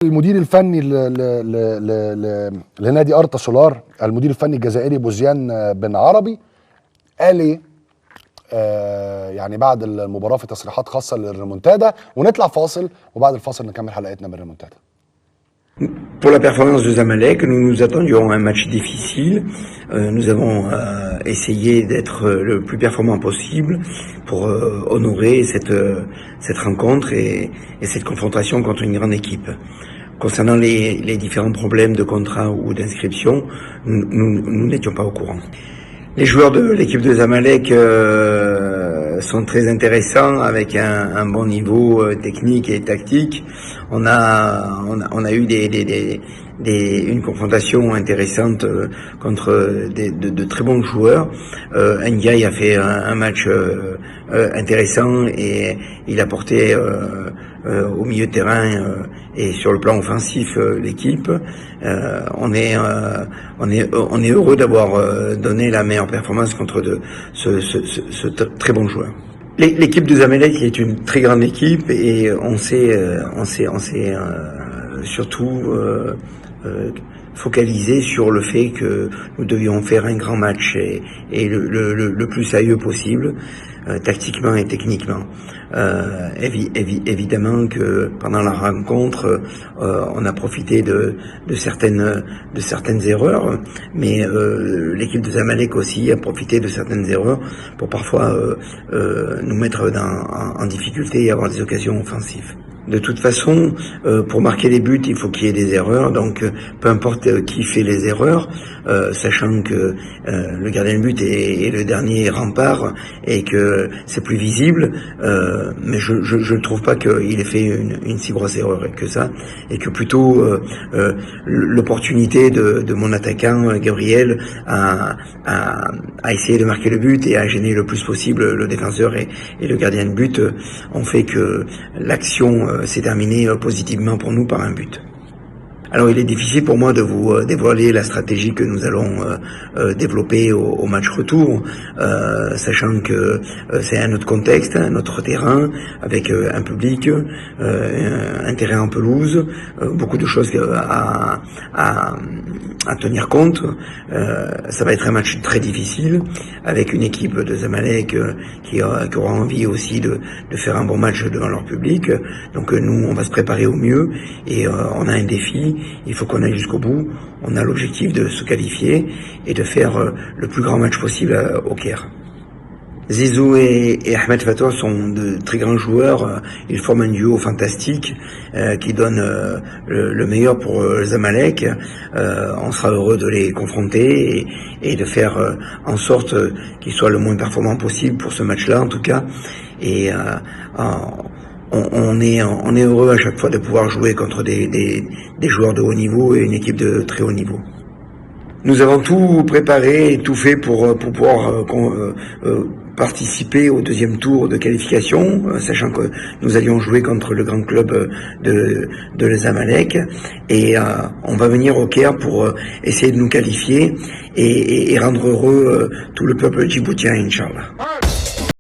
المدير الفني لنادي أرتا سولار، المدير الفني الجزائري بوزيان بن عربي، قال ايه يعني بعد المباراة في تصريحات خاصة للريمونتادا. ونطلع فاصل وبعد الفاصل نكمل حلقتنا من الريمونتادا. Pour la performance de Zamalek, nous nous attendions à un match difficile. Nous avons essayé d'être le plus performant possible pour honorer cette rencontre et cette confrontation contre une grande équipe. Concernant les différents problèmes de contrat ou d'inscription, nous n'étions pas au courant. Les joueurs de l'équipe de Zamalek sont très intéressants, avec un bon niveau technique et tactique. On a eu une confrontation intéressante contre de très bons joueurs. Ndiaye a fait un match intéressant et il a porté au milieu de terrain et sur le plan offensif l'équipe. On est heureux d'avoir donné la meilleure performance contre ce très bon joueur. L'équipe de Zamalek est une très grande équipe et on s'est surtout focalisé sur le fait que nous devions faire un grand match et le plus sérieux possible, tactiquement et techniquement. Évidemment que pendant la rencontre, on a profité de certaines erreurs, mais l'équipe de Zamalek aussi a profité de certaines erreurs pour parfois nous mettre en difficulté et avoir des occasions offensives. De toute façon, pour marquer les buts, il faut qu'il y ait des erreurs, donc peu importe qui fait les erreurs, sachant que le gardien de but est le dernier rempart et que c'est plus visible, mais je ne trouve pas qu'il ait fait une si grosse erreur que ça, et que plutôt l'opportunité de mon attaquant Gabriel à essayer de marquer le but et à gêner le plus possible le défenseur et le gardien de but ont fait que l'action s'est terminée positivement pour nous par un but. Alors il est difficile pour moi de vous dévoiler la stratégie que nous allons développer au match retour, sachant que c'est un autre contexte, un autre terrain, avec un public, un terrain en pelouse, beaucoup de choses à tenir compte. Ça va être un match très difficile, avec une équipe de Zamalek qui aura envie aussi de faire un bon match devant leur public. Donc nous, on va se préparer au mieux et on a un défi. Il faut qu'on aille jusqu'au bout. On a l'objectif de se qualifier et de faire le plus grand match possible au Caire. Zizou et Ahmed Fatou sont de très grands joueurs. Ils forment un duo fantastique qui donne le meilleur pour Zamalek. On sera heureux de les confronter et de faire en sorte qu'ils soient le moins performants possible pour ce match-là, en tout cas. Et on est heureux à chaque fois de pouvoir jouer contre des joueurs de haut niveau et une équipe de très haut niveau. Nous avons tout préparé et tout fait pour pouvoir participer au deuxième tour de qualification, sachant que nous allions jouer contre le grand club de Zamalek, et on va venir au Caire pour essayer de nous qualifier et rendre heureux tout le peuple djiboutien, Inch'Allah.